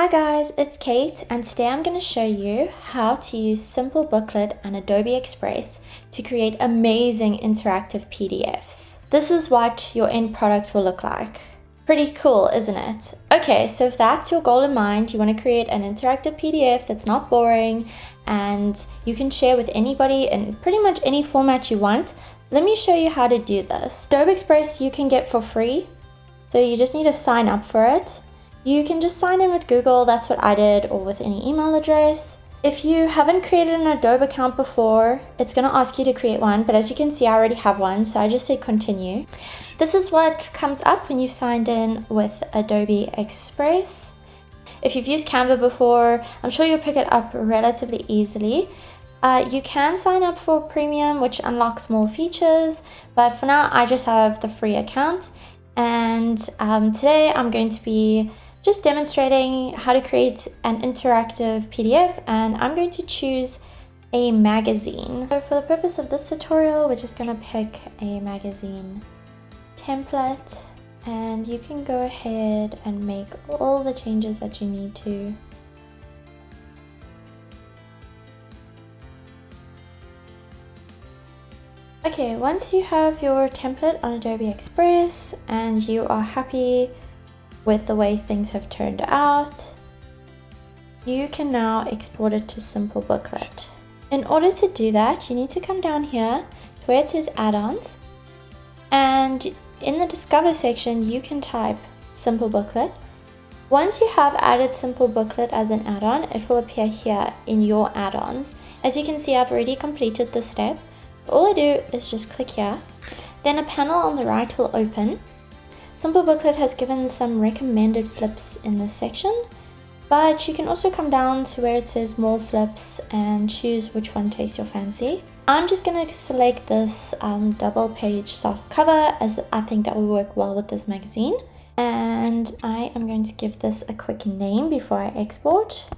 Hi guys, it's Cait, and today I'm going to show you how to use Simplebooklet and Adobe Express to create amazing interactive PDFs. This is what your end product will look like. Pretty cool, isn't it? Okay, so if that's your goal in mind, you want to create an interactive PDF that's not boring and you can share with anybody in pretty much any format you want, let me show you how to do this. Adobe Express you can get for free, so you just need to sign up for it. You can just sign in with Google, that's what I did, or with any email address. If you haven't created an Adobe account before, it's going to ask you to create one, but as you can see, I already have one, so I just say continue. This is what comes up when you've signed in with Adobe Express. If you've used Canva before, I'm sure you'll pick it up relatively easily. You can sign up for Premium, which unlocks more features, but for now, I just have the free account. And today I'm going to be just demonstrating how to create an interactive PDF, and I'm going to choose a magazine. So for the purpose of this tutorial, we're just going to pick a magazine template, and you can go ahead and make all the changes that you need to. Okay, once you have your template on Adobe Express and you are happy with the way things have turned out, you can now export it to Simplebooklet. In order to do that, you need to come down here to where it says add-ons, and in the discover section you can type Simplebooklet. Once you have added Simplebooklet as an add-on, it will appear here in your add-ons. As you can see, I've already completed this step. All I do is just click here, then a panel on the right will open. Simplebooklet has given some recommended flips in this section, but you can also come down to where it says more flips and choose which one takes your fancy. I'm just going to select this double page soft cover, as I think that will work well with this magazine. And I am going to give this a quick name before I export.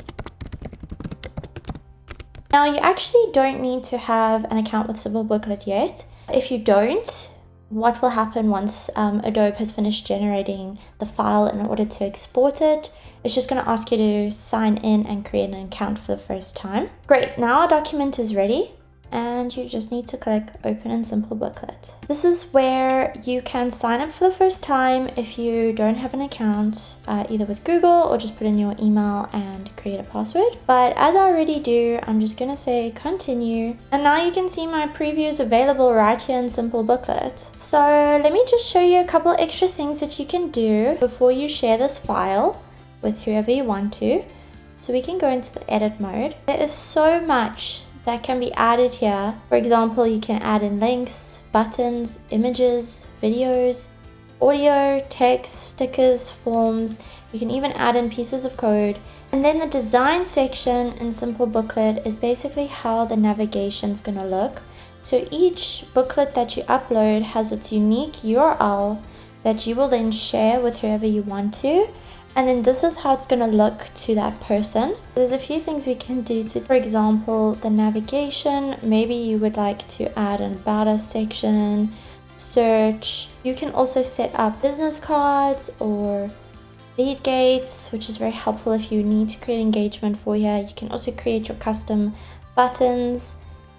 Now you actually don't need to have an account with Simplebooklet yet. If you don't, what will happen once Adobe has finished generating the file in order to export it, it's just going to ask you to sign in and create an account for the first time. Great, now our document is ready, and you just need to click open in Simplebooklet. This is where you can sign up for the first time if you don't have an account, either with Google or just put in your email and create a password. But as I already do, I'm just going to say continue. And now you can see my previews available right here in Simplebooklet. So let me just show you a couple extra things that you can do before you share this file with whoever you want to. So we can go into the edit mode. There is so much that can be added here. For example, you can add in links, buttons, images, videos, audio, text, stickers, forms. You can even add in pieces of code. And then the design section in Simplebooklet is basically how the navigation is going to look. So each booklet that you upload has its unique URL that you will then share with whoever you want to. And then this is how it's going to look to that person. There's a few things we can do to, for example, the navigation. Maybe you would like to add an about us section, search. You can also set up business cards or lead gates, which is very helpful if you need to create engagement for here. You can also create your custom buttons.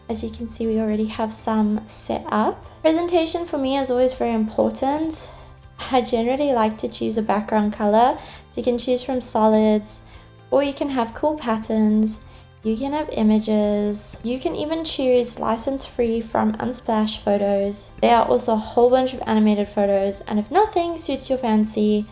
As you can see, we already have some set up. Presentation for me is always very important. I generally like to choose a background color, so you can choose from solids, or you can have cool patterns, you can have images, you can even choose license free from Unsplash photos. There are also a whole bunch of animated photos, and if nothing suits your fancy,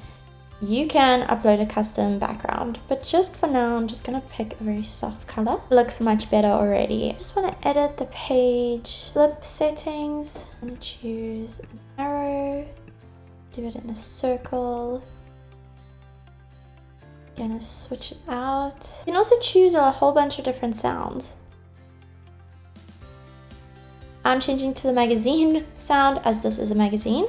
you can upload a custom background. But just for now, I'm just going to pick a very soft color. Looks much better already. I just want to edit the page, flip settings. I'm going to choose an arrow. Do it in a circle. Gonna switch it out. You can also choose a whole bunch of different sounds. I'm changing to the magazine sound, as this is a magazine.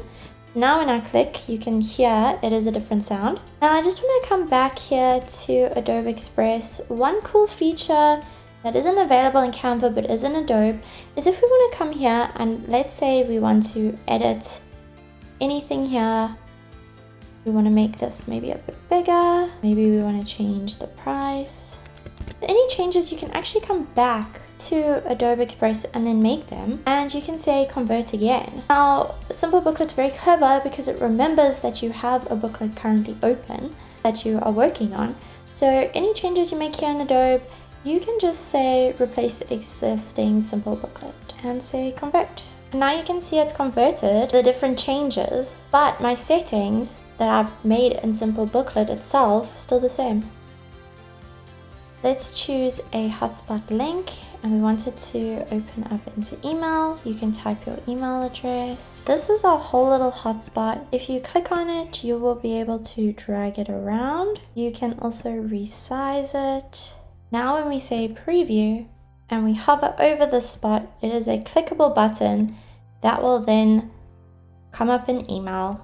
Now when I click, you can hear it is a different sound. Now I just want to come back here to Adobe Express. One cool feature that isn't available in Canva but is in Adobe is if we want to come here and let's say we want to edit anything here, We want to make this maybe a bit bigger. Maybe we want to change the price. Any changes, you can actually come back to Adobe Express and then make them, and you can say convert again. Now, Simplebooklet's very clever because it remembers that you have a booklet currently open that you are working on. So any changes you make here in Adobe, you can just say replace existing Simplebooklet and say convert. And now you can see it's converted the different changes, but my settings that I've made in Simplebooklet itself are still the same. Let's choose a hotspot link, and we want it to open up into email. You can type your email address. This is our whole little hotspot. If you click on it, you will be able to drag it around. You can also resize it. Now when we say preview and we hover over this spot, it is a clickable button that will then come up in email.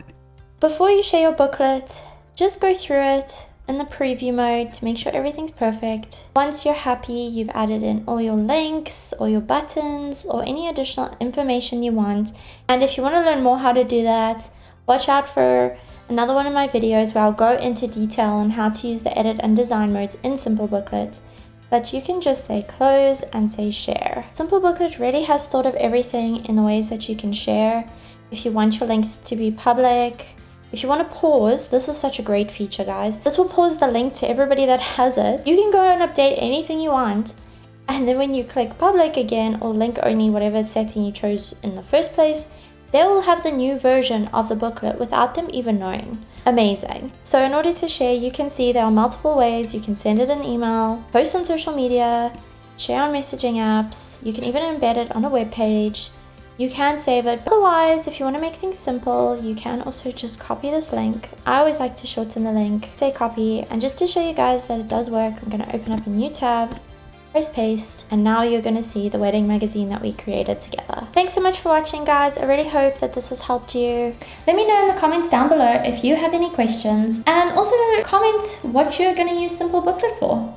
Before you share your booklet, just go through it in the preview mode to make sure everything's perfect. Once you're happy, you've added in all your links or your buttons or any additional information you want. And if you want to learn more how to do that, watch out for another one of my videos where I'll go into detail on how to use the edit and design modes in Simplebooklet. But you can just say close and say share. Simplebooklet really has thought of everything in the ways that you can share. If you want your links to be public, if you want to pause, this is such a great feature, guys. This will pause the link to everybody that has it. You can go and update anything you want. And then when you click public again or link only, whatever setting you chose in the first place, they will have the new version of the booklet without them even knowing. Amazing. So in order to share, you can see there are multiple ways. You can send it an email, post on social media, share on messaging apps. You can even embed it on a web page. You can save it. Otherwise, if you want to make things simple, you can also just copy this link. I always like to shorten the link, say copy, and just to show you guys that it does work, I'm going to open up a new tab, press paste, and now you're going to see the wedding magazine that we created together. Thanks so much for watching, guys. I really hope that this has helped you. Let me know in the comments down below if you have any questions, and also comment what you're going to use Simplebooklet for.